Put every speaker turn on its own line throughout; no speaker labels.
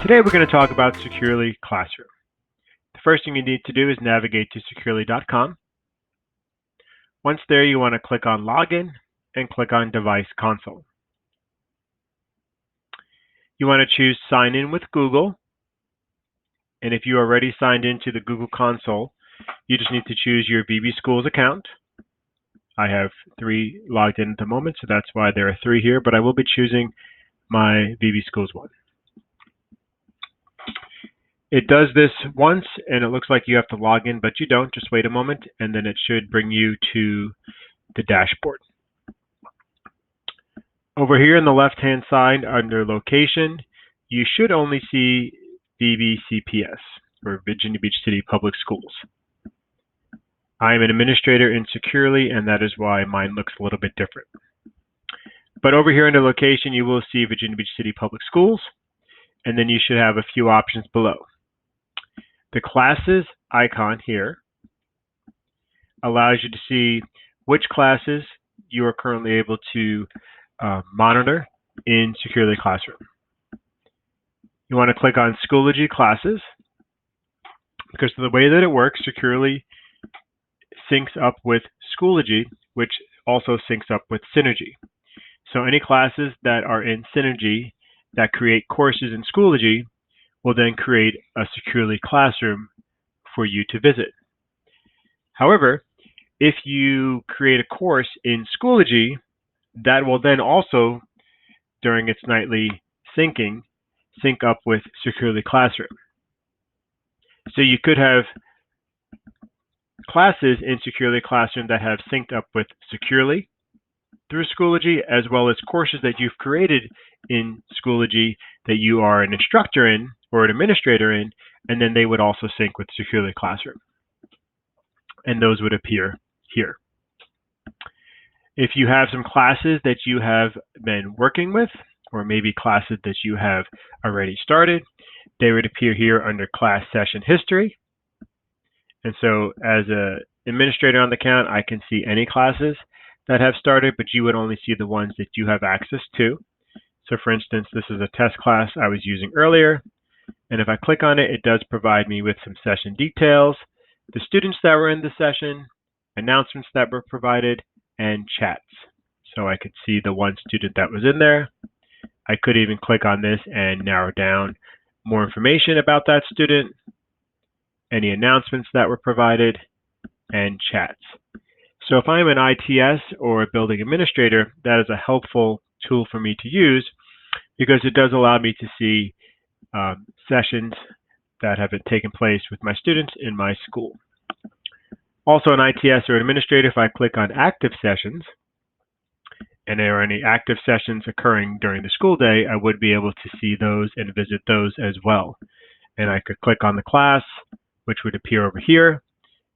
Today we're going to talk about Securely Classroom. The first thing you need to do is navigate to securely.com. Once there, you want to click on Login and click on Device Console. You want to choose Sign In with Google. And if you are already signed into the Google console, you just need to choose your VB Schools account. I have 3 logged in at the moment, so that's why there are 3 here, but I will be choosing my VB Schools one. It does this once, and it looks like you have to log in, but you don't. Just wait a moment, and then it should bring you to the dashboard. Over here on the left-hand side, under Location, you should only see VBCPS, or Virginia Beach City Public Schools. I am an administrator in Securely, and that is why mine looks a little bit different. But over here under Location, you will see Virginia Beach City Public Schools, and then you should have a few options below. The classes icon here allows you to see which classes you are currently able to monitor in Securely Classroom. You want to click on Schoology Classes, because of the way that it works, Securely syncs up with Schoology, which also syncs up with Synergy. So any classes that are in Synergy that create courses in Schoology will then create a Securely Classroom for you to visit. However, if you create a course in Schoology, that will then also, during its nightly syncing, sync up with Securely Classroom. So you could have classes in Securely Classroom that have synced up with Securely through Schoology, as well as courses that you've created in Schoology that you are an instructor in or an administrator in, and then they would also sync with Securely Classroom. And those would appear here. If you have some classes that you have been working with, or maybe classes that you have already started, they would appear here under Class Session History. And so as an administrator on the account, I can see any classes that have started, but you would only see the ones that you have access to. So for instance, this is a test class I was using earlier. And if I click on it, it does provide me with some session details, the students that were in the session, announcements that were provided, and chats. So I could see the one student that was in there. I could even click on this and narrow down more information about that student, any announcements that were provided, and chats. So if I'm an ITS or a building administrator, that is a helpful tool for me to use because it does allow me to see sessions that have taken place with my students in my school. Also, an ITS or administrator, if I click on active sessions, and there are any active sessions occurring during the school day, I would be able to see those and visit those as well. And I could click on the class, which would appear over here,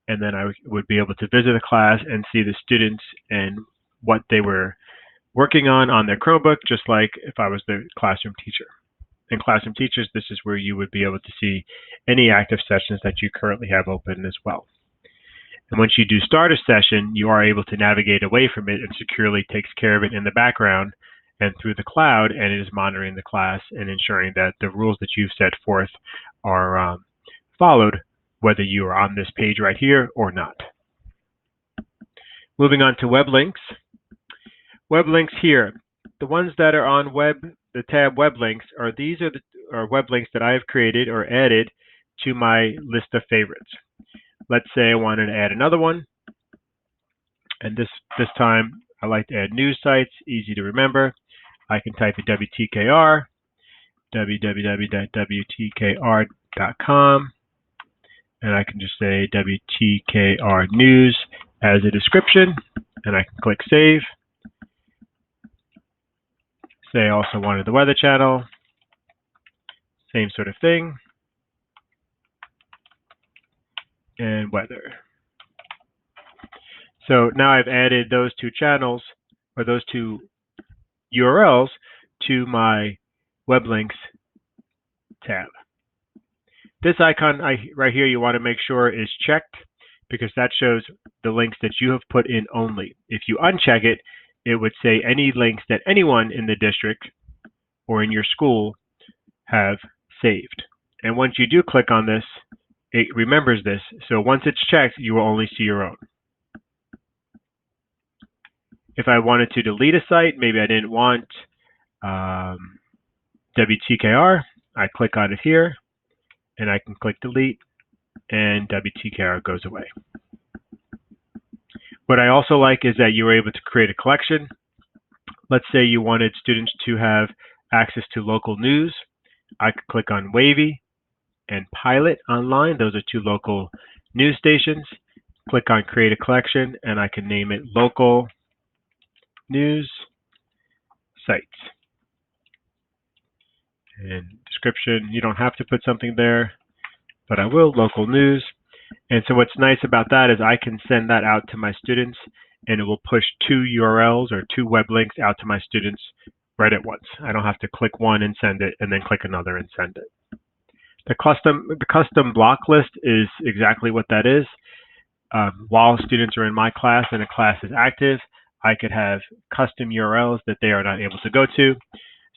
and then I would be able to visit a class and see the students and what they were working on their Chromebook, just like if I was the classroom teacher. In Classroom Teachers, this is where you would be able to see any active sessions that you currently have open as well. And once you do start a session, you are able to navigate away from it, and Securely takes care of it in the background and through the cloud, and it is monitoring the class and ensuring that the rules that you've set forth are followed, whether you are on this page right here or not. Moving on to web links. Web links here. The ones that are on the tab web links are web links that I have created or added to my list of favorites. Let's say I wanted to add another one, and this time I like to add news sites, easy to remember. I can type in WTKR, www.wtkr.com, and I can just say WTKR News as a description, and I can click Save. Say I also wanted the Weather Channel, same sort of thing, and weather. So now I've added those 2 channels, or those 2 URLs, to my web links tab. This icon right here, you want to make sure is checked, because that shows the links that you have put in only. If you uncheck it, it would say any links that anyone in the district or in your school have saved. And once you do click on this, it remembers this. So once it's checked, you will only see your own. If I wanted to delete a site, maybe I didn't want WTKR, I click on it here, and I can click delete, and WTKR goes away. What I also like is that you were able to create a collection. Let's say you wanted students to have access to local news. I could click on Wavy and Pilot Online. Those are two local news stations. Click on Create a Collection, and I can name it Local News Sites. And description, you don't have to put something there, but I will, local news. And so what's nice about that is I can send that out to my students, and it will push 2 URLs or 2 web links out to my students right at once. I don't have to click one and send it, and then click another and send it. The custom block list is exactly what that is. While students are in my class and a class is active, I could have custom URLs that they are not able to go to.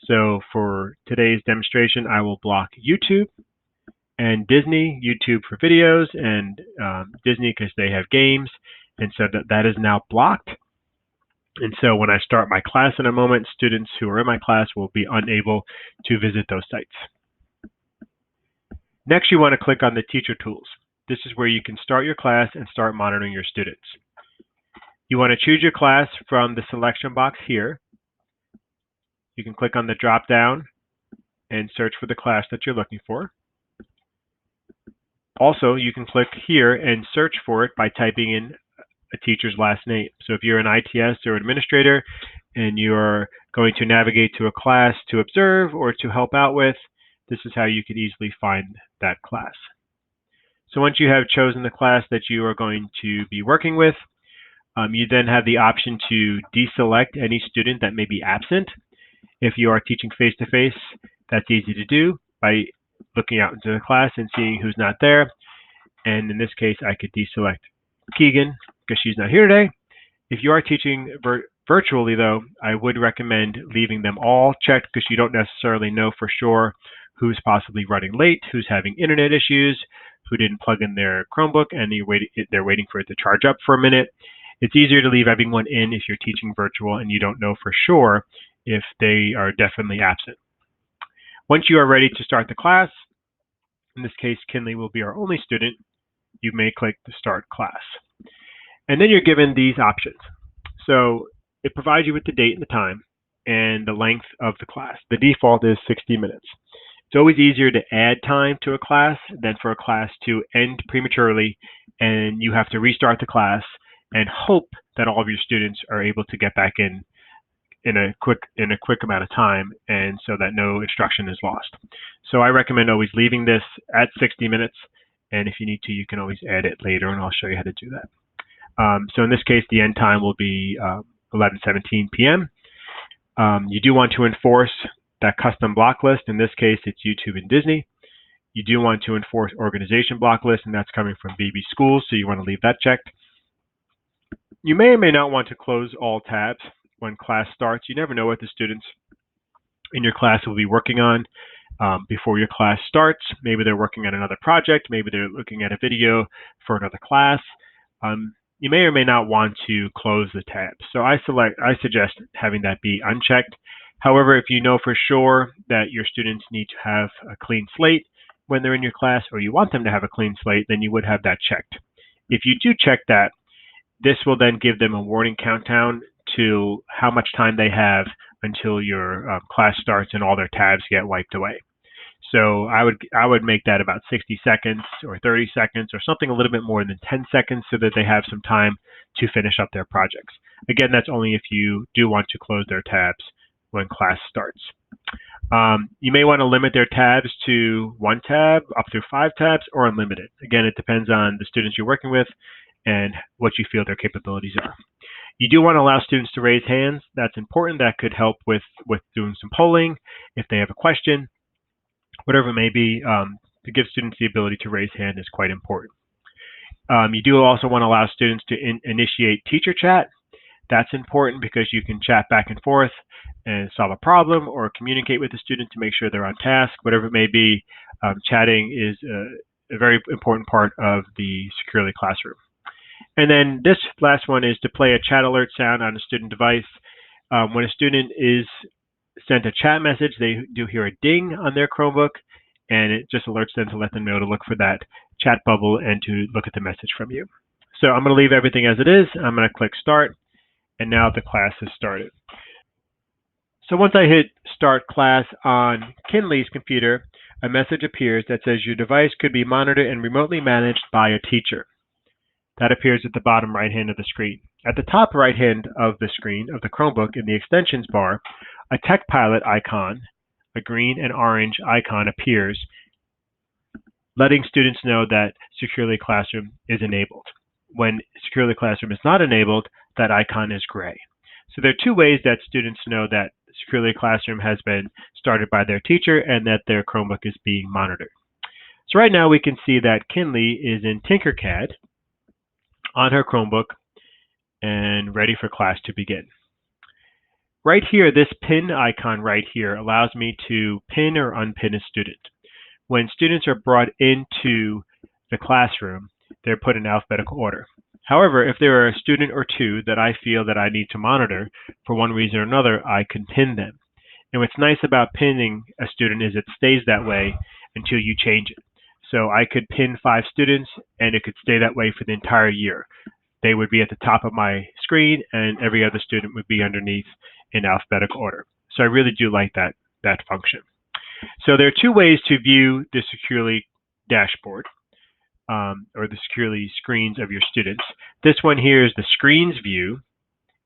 So for today's demonstration, I will block YouTube and Disney, YouTube for videos, and Disney because they have games. And so that is now blocked. And so when I start my class in a moment, students who are in my class will be unable to visit those sites. Next, you want to click on the teacher tools. This is where you can start your class and start monitoring your students. You want to choose your class from the selection box here. You can click on the drop down and search for the class that you're looking for. Also, you can click here and search for it by typing in a teacher's last name. So if you're an ITS or administrator and you're going to navigate to a class to observe or to help out with, this is how you could easily find that class. So once you have chosen the class that you are going to be working with, you then have the option to deselect any student that may be absent. If you are teaching face-to-face, that's easy to do by looking out into the class and seeing who's not there. And in this case, I could deselect Keegan because she's not here today. If you are teaching virtually, though, I would recommend leaving them all checked because you don't necessarily know for sure who's possibly running late, who's having internet issues, who didn't plug in their Chromebook and they're waiting for it to charge up for a minute. It's easier to leave everyone in if you're teaching virtual and you don't know for sure if they are definitely absent. Once you are ready to start the class, in this case, Kinley will be our only student, you may click the Start Class. And then you're given these options. So it provides you with the date and the time and the length of the class. The default is 60 minutes. It's always easier to add time to a class than for a class to end prematurely and you have to restart the class and hope that all of your students are able to get back in a quick amount of time, and so that no instruction is lost. So I recommend always leaving this at 60 minutes, and if you need to, you can always add it later, and I'll show you how to do that. So in this case, the end time will be 11:17 p.m. You do want to enforce that custom block list. In this case, it's YouTube and Disney. You do want to enforce organization block list, and that's coming from VB Schools, so you want to leave that checked. You may or may not want to close all tabs when class starts. You never know what the students in your class will be working on before your class starts. Maybe they're working on another project. Maybe they're looking at a video for another class. You may or may not want to close the tabs. So I suggest having that be unchecked. However, if you know for sure that your students need to have a clean slate when they're in your class, or you want them to have a clean slate, then you would have that checked. If you do check that, this will then give them a warning countdown to how much time they have until your class starts and all their tabs get wiped away. So I would make that about 60 seconds or 30 seconds or something a little bit more than 10 seconds so that they have some time to finish up their projects. Again, that's only if you do want to close their tabs when class starts. You may want to limit their tabs to 1 tab, up to 5 tabs, or unlimited. Again, it depends on the students you're working with and what you feel their capabilities are. You do want to allow students to raise hands. That's important. That could help with doing some polling if they have a question, whatever it may be. To give students the ability to raise hand is quite important. You do also want to allow students to initiate teacher chat. That's important because you can chat back and forth and solve a problem or communicate with the student to make sure they're on task, whatever it may be. Chatting is a very important part of the Securely Classroom. And then this last one is to play a chat alert sound on a student device. When a student is sent a chat message, they do hear a ding on their Chromebook, and it just alerts them to let them know to look for that chat bubble and to look at the message from you. So I'm going to leave everything as it is. I'm going to click Start, and now the class has started. So once I hit Start Class on Kinley's computer, a message appears that says your device could be monitored and remotely managed by a teacher. That appears at the bottom right hand of the screen. At the top right hand of the screen of the Chromebook in the extensions bar, a Tech Pilot icon, a green and orange icon appears, letting students know that Securely Classroom is enabled. When Securely Classroom is not enabled, that icon is gray. So there are two ways that students know that Securely Classroom has been started by their teacher and that their Chromebook is being monitored. So right now we can see that Kinley is in Tinkercad on her Chromebook and ready for class to begin. Right here, this pin icon right here allows me to pin or unpin a student. When students are brought into the classroom, they're put in alphabetical order. However, if there are a student or two that I feel that I need to monitor for one reason or another, I can pin them. And what's nice about pinning a student is it stays that way until you change it. So I could pin 5 students and it could stay that way for the entire year. They would be at the top of my screen and every other student would be underneath in alphabetical order. So I really do like that function. So there are two ways to view the Securely dashboard or the Securely screens of your students. This one here is the screens view,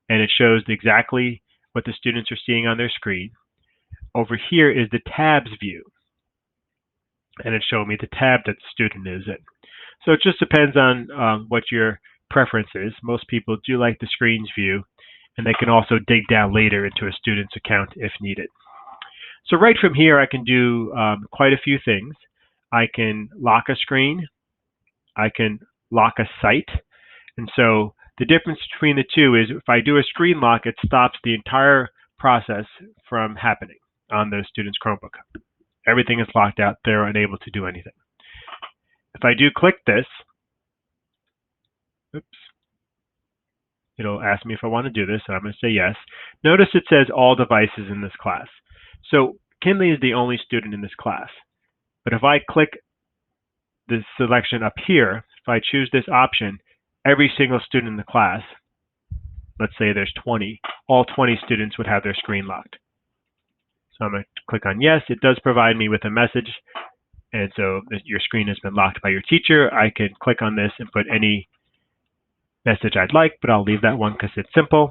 and it shows exactly what the students are seeing on their screen. Over here is the tabs view, and it's showing me the tab that the student is in. So it just depends on what your preference is. Most people do like the screens view, and they can also dig down later into a student's account if needed. So right from here, I can do quite a few things. I can lock a screen. I can lock a site. And so the difference between the two is if I do a screen lock, it stops the entire process from happening on the student's Chromebook. Everything is locked out. They're unable to do anything. If I do click this, oops, it'll ask me if I want to do this, and I'm going to say yes. Notice it says all devices in this class. So Kinley is the only student in this class. But if I click the selection up here, if I choose this option, every single student in the class, let's say there's 20, all 20 students would have their screen locked. So I'm going to click on yes. It does provide me with a message. And so your screen has been locked by your teacher. I can click on this and put any message I'd like, but I'll leave that one because it's simple.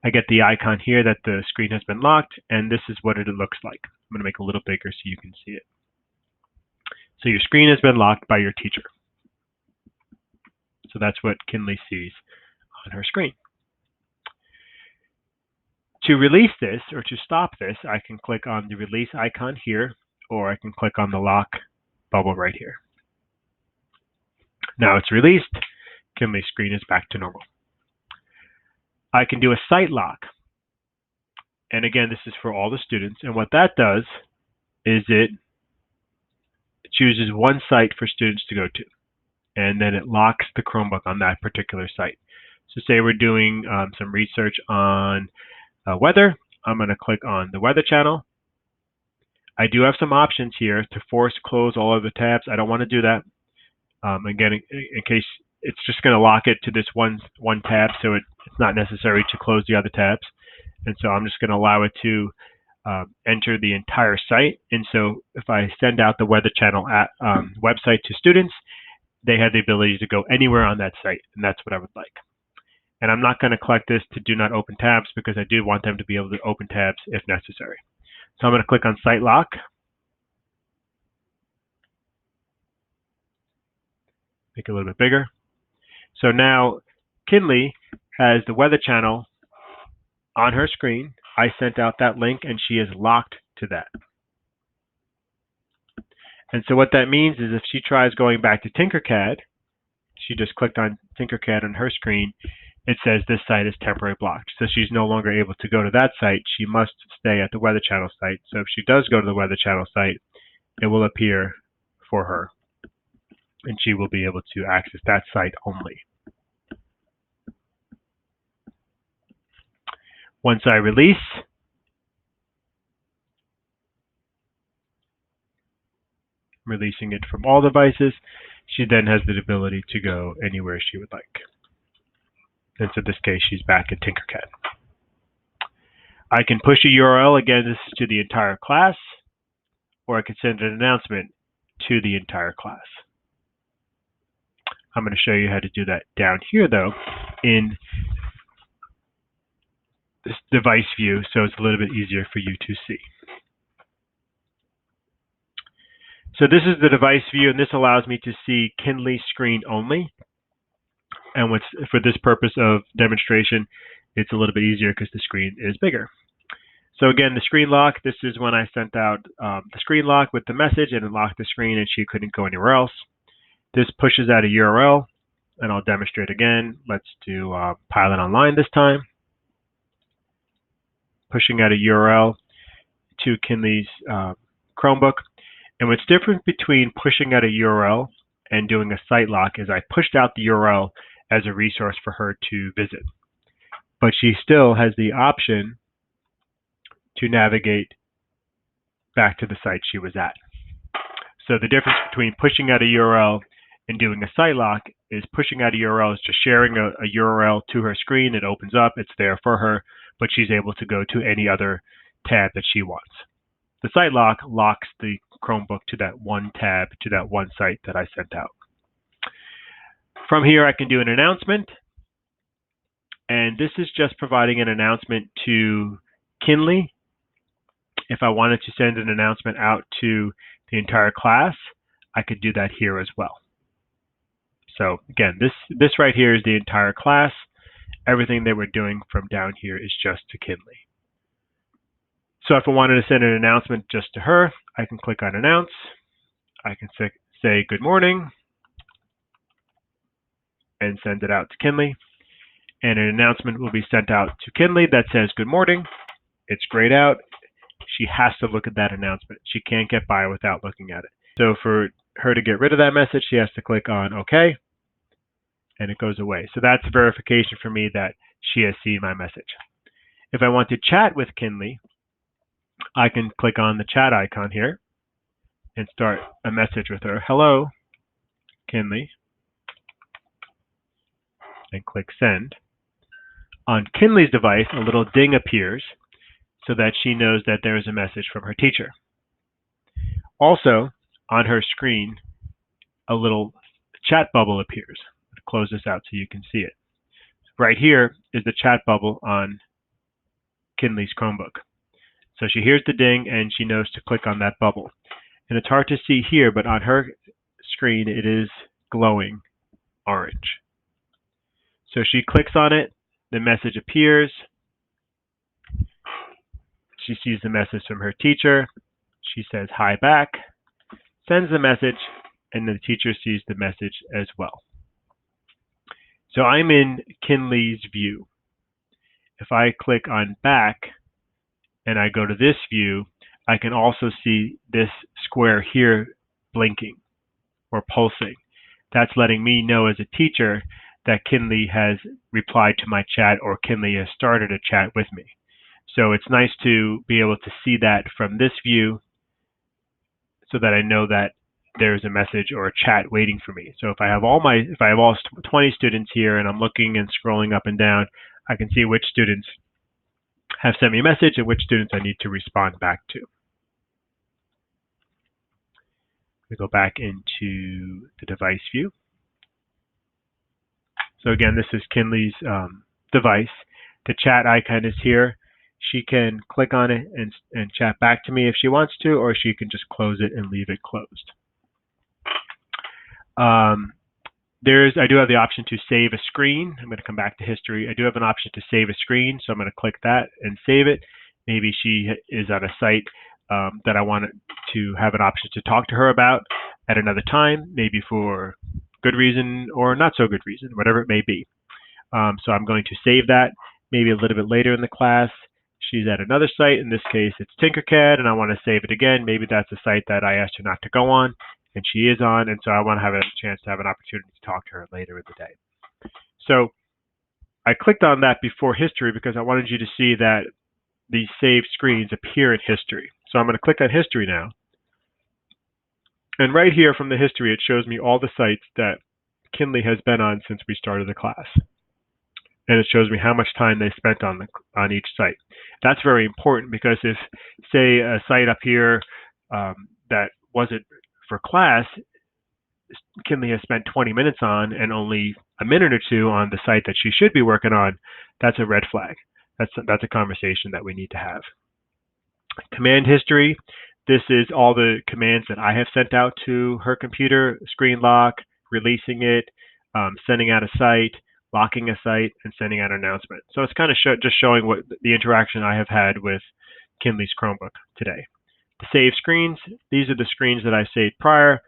I get the icon here that the screen has been locked, and this is what it looks like. I'm going to make it a little bigger so you can see it. So your screen has been locked by your teacher. So that's what Kinley sees on her screen. To release this or to stop this, I can click on the release icon here, or I can click on the lock bubble right here. Now it's released. Kinley's screen is back to normal. I can do a site lock. And again, this is for all the students. And what that does is it chooses one site for students to go to. And then it locks the Chromebook on that particular site. So say we're doing some research on weather. I'm going to click on the weather channel. I do have some options here to force close all of the tabs. I don't want to do that. Again, in case it's just going to lock it to this one tab, so it's not necessary to close the other tabs. And so I'm just going to allow it to enter the entire site. And so if I send out the Weather Channel website to students, they have the ability to go anywhere on that site, and that's what I would like. And I'm not going to collect this to do not open tabs because I do want them to be able to open tabs if necessary. So I'm going to click on Site Lock. Make it a little bit bigger. So now Kinley has the Weather Channel on her screen. I sent out that link and she is locked to that. And so what that means is if she tries going back to Tinkercad, she just clicked on Tinkercad on her screen, it says this site is temporarily blocked. So she's no longer able to go to that site. She must stay at the Weather Channel site. So if she does go to the Weather Channel site, it will appear for her, and she will be able to access that site only. Once I release, releasing it from all devices, she then has the ability to go anywhere she would like. And so in this case, she's back in Tinkercad. I can push a URL, again, this is to the entire class, or I can send an announcement to the entire class. I'm going to show you how to do that down here, though, in this device view, so it's a little bit easier for you to see. So this is the device view, and this allows me to see Kinley's screen only. And for this purpose of demonstration, it's a little bit easier because the screen is bigger. So again, the screen lock, this is when I sent out the screen lock with the message, and it locked the screen and she couldn't go anywhere else. This pushes out a URL, and I'll demonstrate again. Let's do Pilot Online this time. Pushing out a URL to Kinley's Chromebook. And what's different between pushing out a URL and doing a site lock is I pushed out the URL as a resource for her to visit. But she still has the option to navigate back to the site she was at. So the difference between pushing out a URL and doing a site lock is pushing out a URL is just sharing a URL to her screen. It opens up, it's there for her, but she's able to go to any other tab that she wants. The site lock locks the Chromebook to that one tab, to that one site that I sent out. From here, I can do an announcement. And this is just providing an announcement to Kinley. If I wanted to send an announcement out to the entire class, I could do that here as well. So again, this right here is the entire class. Everything that we're doing from down here is just to Kinley. So if I wanted to send an announcement just to her, I can click on Announce. I can say good morning and send it out to Kinley. And an announcement will be sent out to Kinley that says good morning. It's grayed out. She has to look at that announcement. She can't get by without looking at it. So for her to get rid of that message, she has to click on OK, and it goes away. So that's verification for me that she has seen my message. If I want to chat with Kinley, I can click on the chat icon here and start a message with her. Hello, Kinley, and click send. On Kinley's device, a little ding appears so that she knows that there is a message from her teacher. Also, on her screen, a little chat bubble appears. I'll close this out so you can see it. Right here is the chat bubble on Kinley's Chromebook. So she hears the ding and she knows to click on that bubble. And it's hard to see here, but on her screen it is glowing orange. So she clicks on it, the message appears. She sees the message from her teacher. She says hi back, sends the message, and the teacher sees the message as well. So I'm in Kinley's view. If I click on back and I go to this view, I can also see this square here blinking or pulsing. That's letting me know as a teacher that Kinley has replied to my chat or Kinley has started a chat with me. So it's nice to be able to see that from this view so that I know that there's a message or a chat waiting for me. So if I have all 20 students here and I'm looking and scrolling up and down, I can see which students have sent me a message and which students I need to respond back to. We go back into the device view. So again, this is Kinley's device. The chat icon is here. She can click on it and chat back to me if she wants to, or she can just close it and leave it closed. I do have the option to save a screen. I'm going to come back to history. I do have an option to save a screen, so I'm going to click that and save it. Maybe she is on a site that I want to have an option to talk to her about at another time, maybe for good reason or not so good reason, whatever it may be. So I'm going to save that maybe a little bit later in the class. She's at another site. In this case, it's Tinkercad, and I want to save it again. Maybe that's a site that I asked her not to go on, and she is on, and so I want to have a chance to have an opportunity to talk to her later in the day. So I clicked on that before history because I wanted you to see that these saved screens appear in history. So I'm going to click on history now. And right here from the history, it shows me all the sites that Kinley has been on since we started the class. And it shows me how much time they spent on each site. That's very important because if, say, a site up here that wasn't for class, Kinley has spent 20 minutes on and only a minute or two on the site that she should be working on, that's a red flag. That's a conversation that we need to have. Command history. This is all the commands that I have sent out to her computer: screen lock, releasing it, sending out a site, locking a site, and sending out an announcement. So it's kind of just showing what the interaction I have had with Kinley's Chromebook today. The save screens, these are the screens that I saved prior.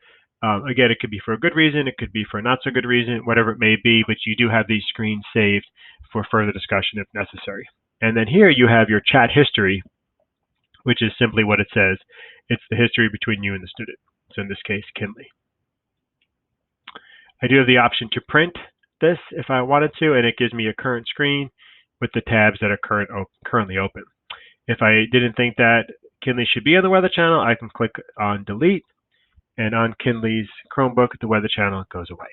Again, it could be for a good reason, it could be for a not so good reason, whatever it may be, but you do have these screens saved for further discussion if necessary. And then here you have your chat history, which is simply what it says. It's the history between you and the student. So in this case, Kinley. I do have the option to print this if I wanted to, and it gives me a current screen with the tabs that are currently open. If I didn't think that Kinley should be on the Weather Channel, I can click on delete, and on Kinley's Chromebook, the Weather Channel goes away.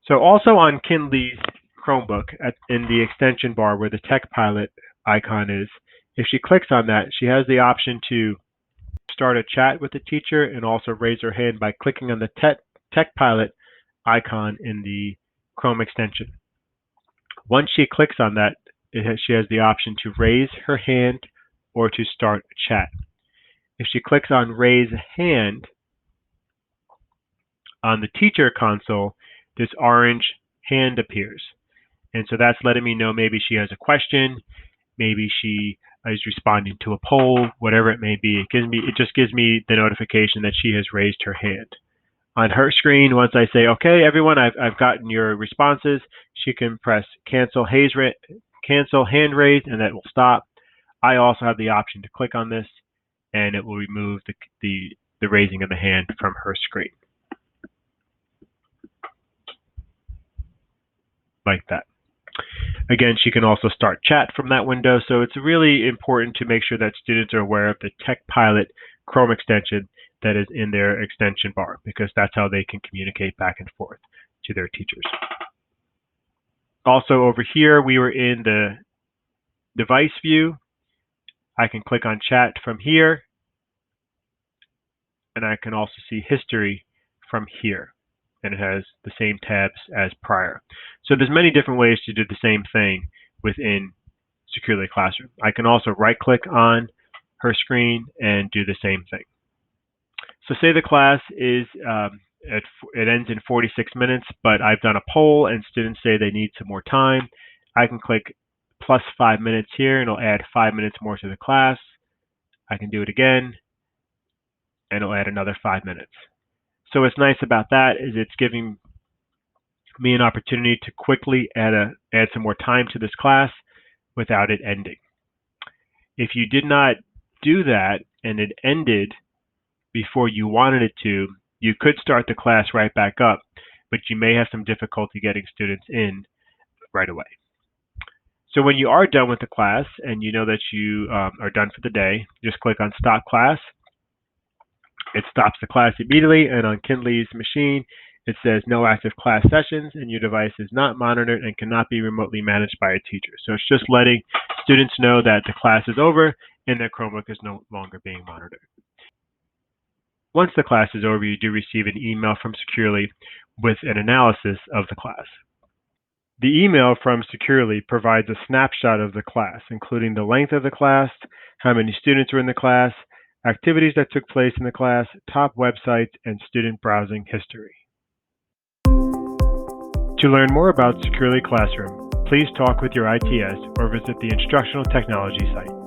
So also on Kinley's Chromebook, in the extension bar where the Tech Pilot icon is, if she clicks on that, she has the option to start a chat with the teacher and also raise her hand by clicking on the Tech Pilot icon in the Chrome extension. Once she clicks on that, she has the option to raise her hand or to start a chat. If she clicks on raise hand on the teacher console, this orange hand appears. And so that's letting me know maybe she has a question, maybe she is responding to a poll, whatever it may be. It just gives me the notification that she has raised her hand. On her screen, once I say, okay, everyone, I've gotten your responses, she can press cancel hand raise, and that will stop. I also have the option to click on this, and it will remove the raising of the hand from her screen. Like that. Again, she can also start chat from that window, so it's really important to make sure that students are aware of the Tech Pilot Chrome extension that is in their extension bar, because that's how they can communicate back and forth to their teachers. Also over here, we were in the device view. I can click on chat from here, and I can also see history from here, and it has the same tabs as prior. So there's many different ways to do the same thing within Securely Classroom. I can also right-click on her screen and do the same thing. So say the class is, it ends in 46 minutes, but I've done a poll and students say they need some more time. I can click plus 5 minutes here, and it'll add 5 minutes more to the class. I can do it again, and it'll add another 5 minutes. So what's nice about that is it's giving me an opportunity to quickly add some more time to this class without it ending. If you did not do that and it ended before you wanted it to, you could start the class right back up, but you may have some difficulty getting students in right away. So when you are done with the class and you know that you are done for the day, just click on Stop Class. It stops the class immediately, and on Kinley's machine, it says no active class sessions, and your device is not monitored and cannot be remotely managed by a teacher. So it's just letting students know that the class is over and their Chromebook is no longer being monitored. Once the class is over, you do receive an email from Securely with an analysis of the class. The email from Securely provides a snapshot of the class, including the length of the class, how many students were in the class, activities that took place in the class, top websites, and student browsing history. To learn more about Securely Classroom, please talk with your ITS or visit the Instructional Technology site.